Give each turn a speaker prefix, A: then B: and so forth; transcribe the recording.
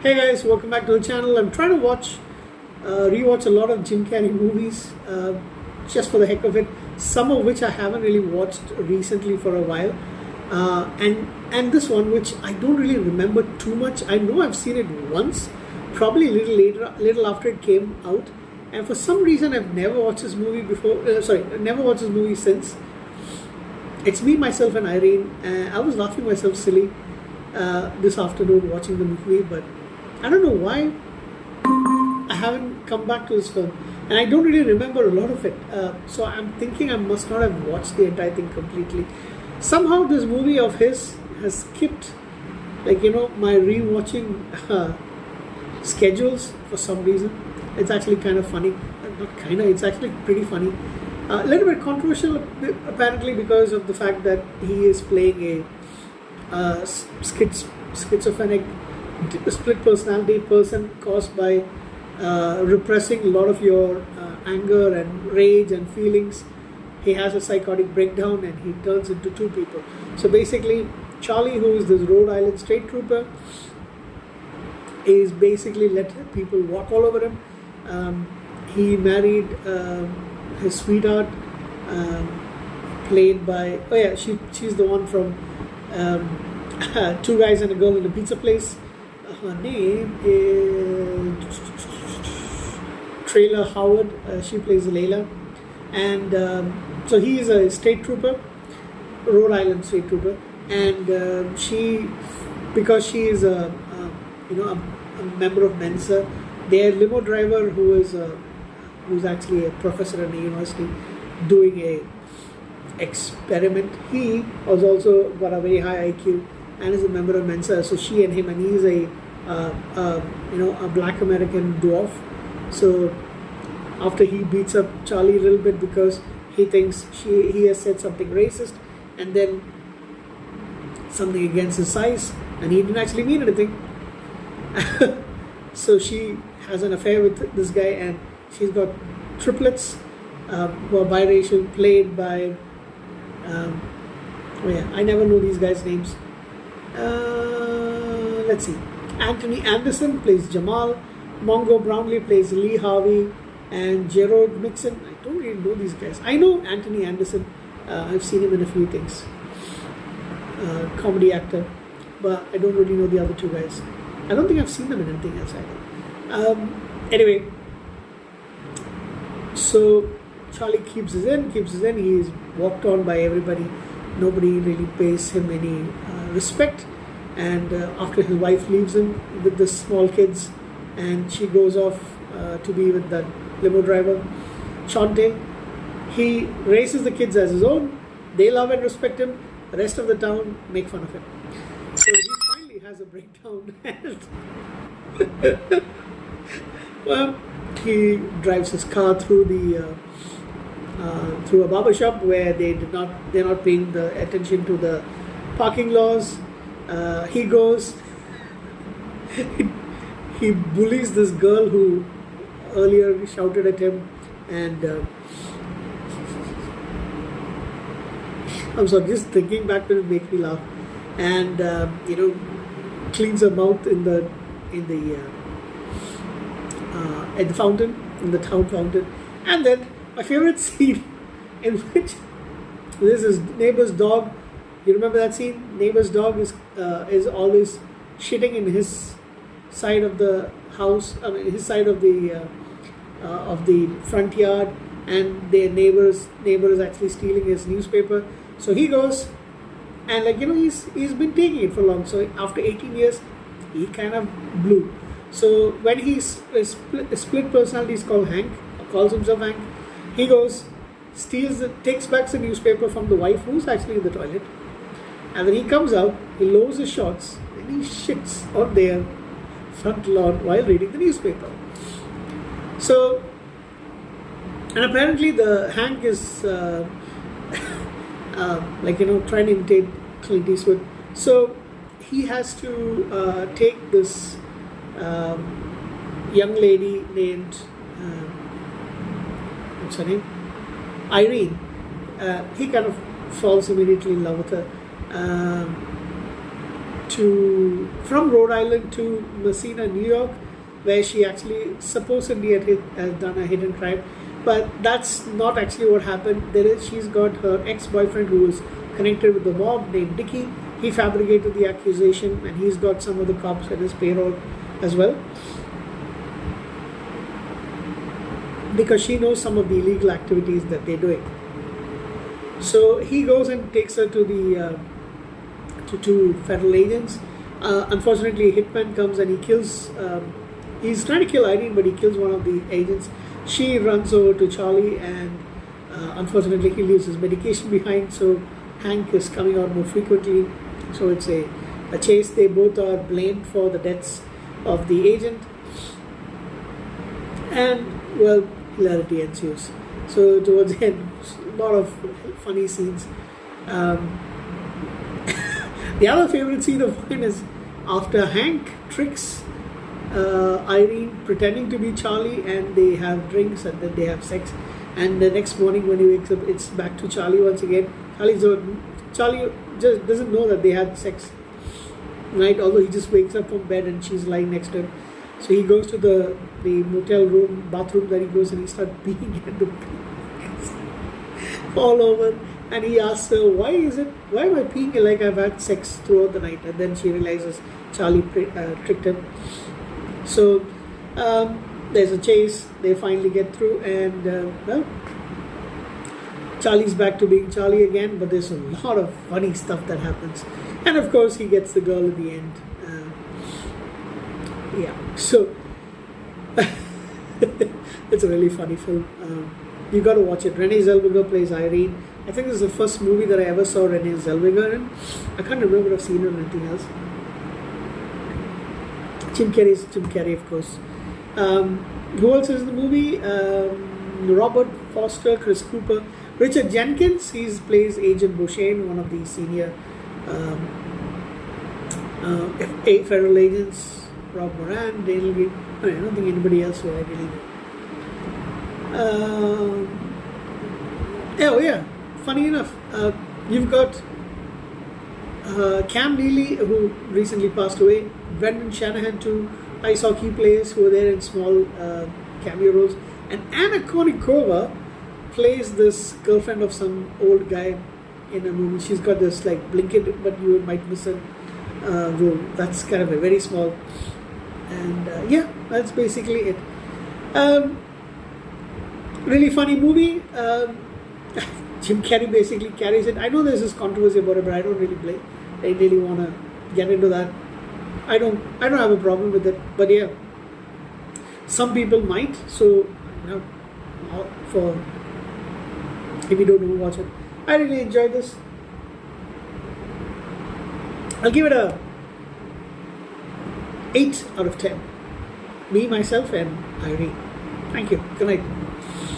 A: Hey guys, welcome back to the channel. I'm trying to rewatch a lot of Jim Carrey movies, just for the heck of it. Some of which I haven't really watched recently for a while, and this one, which I don't really remember too much. I know I've seen it once, probably a little after it came out, and for some reason I've never watched this movie before. Never watched this movie since. It's Me, Myself, and Irene. I was laughing myself silly this afternoon watching the movie, but I don't know why I haven't come back to this film, and I don't really remember a lot of it. So I'm thinking I must not have watched the entire thing completely. Somehow this movie of his has skipped, my rewatching schedules for some reason. It's actually kind of funny. Not kind of. It's actually pretty funny. A little bit controversial, apparently, because of the fact that he is playing a schizophrenic, split personality person caused by repressing a lot of your anger and rage and feelings. He has a psychotic breakdown and he turns into two people. So basically, Charlie, who is this Rhode Island state trooper, is basically let people walk all over him. He married his sweetheart, played by she's the one from Two Guys and a Girl in a Pizza Place. Her name is Trailer Howard. She plays Layla, and so he is a state trooper, Rhode Island state trooper, and because she is a member of Mensa, their limo driver who's actually a professor at the university doing a experiment. He has also got a very high IQ and is a member of Mensa. So she and him, and he is a Black American dwarf. So after he beats up Charlie a little bit because he thinks he has said something racist and then something against his size, and he didn't actually mean anything. So she has an affair with this guy, and she's got triplets who are biracial, played by I never know these guys' names. Let's see. Anthony Anderson plays Jamal, Mongo Brownlee plays Lee Harvey, and Gerard Mixon. I don't really know these guys. I know Anthony Anderson. I've seen him in a few things. Comedy actor, but I don't really know the other two guys. I don't think I've seen them in anything else either. Anyway, so Charlie keeps us in. He is walked on by everybody. Nobody really pays him any respect. And after his wife leaves him with the small kids, and she goes off to be with that limo driver, Chante, he raises the kids as his own. They love and respect him. The rest of the town make fun of him. So he finally has a breakdown. Well, he drives his car through a barber shop where they're not paying the attention to the parking laws. He goes, he bullies this girl who earlier shouted at him, and I'm sorry, just thinking back to it makes me laugh. And cleans her mouth at the fountain, in the town fountain. And then my favorite scene, in which this is neighbor's dog. You remember that scene? Neighbor's dog is always shitting in his side of the house. I mean, his side of the front yard, and their neighbor is actually stealing his newspaper. So he goes, and he's been taking it for long. So after 18 years, he kind of blew. So when he's split personality is called Hank, or calls himself Hank, he goes, takes back the newspaper from the wife who's actually in the toilet, and then he comes out, he lowers his shorts, and he shits on their front lawn while reading the newspaper. So, and apparently the Hank is trying to imitate Clint Eastwood. So he has to take this young lady named what's her name? Irene. He kind of falls immediately in love with her, from Rhode Island to Messina, New York, where she actually supposedly has done a hidden crime. But that's not actually what happened. She's got her ex-boyfriend who was connected with the mob named Dicky. He fabricated the accusation, and he's got some of the cops at his payroll as well, because she knows some of the illegal activities that they're doing. So he goes and takes her to the to federal agents. Unfortunately, a hitman comes and he kills. He's trying to kill Irene, but he kills one of the agents. She runs over to Charlie, and unfortunately, he leaves his medication behind. So Hank is coming out more frequently. So it's a chase. They both are blamed for the deaths of the agent, and well, hilarity ensues. So towards the end, a lot of funny scenes. The other favorite scene of mine is after Hank tricks Irene pretending to be Charlie, and they have drinks and then they have sex, and the next morning when he wakes up, it's back to Charlie once again. Charlie just doesn't know that they had sex, right? Although he just wakes up from bed and she's lying next to him. So he goes to the motel room, bathroom that he goes, and he starts peeing into all over. And he asks her, why am I peeing like I've had sex throughout the night? And then she realizes Charlie tricked him. So there's a chase. They finally get through, and well, Charlie's back to being Charlie again. But there's a lot of funny stuff that happens, and of course he gets the girl in the end. Yeah, so it's a really funny film. You got to watch it. Renee Zellweger plays Irene. I think this is the first movie that I ever saw Renee Zellweger in. I can't remember if I've seen her in anything else. Jim Carrey is Jim Carrey, of course. Who else is in the movie? Robert Foster, Chris Cooper, Richard Jenkins. He plays Agent Beauchesne, one of the senior federal agents. Rob Moran, Daniel Green. I don't think anybody else who I really know. Oh yeah, funny enough, you've got Cam Neely, who recently passed away, Brendan Shanahan, two ice hockey players who were there in small cameo roles, and Anna Kournikova plays this girlfriend of some old guy in a movie. She's got this like blink it but you might miss it role. That's kind of a very small, and yeah, that's basically it. Really funny movie. Jim Carrey basically carries it. I know there's this controversy about it, but I don't really want to get into that. I don't have a problem with it, but yeah, some people might. So for if you don't know, watch it. I really enjoyed this. I'll give it a 8 out of 10. Me, myself, and Irene. Thank you. Good night.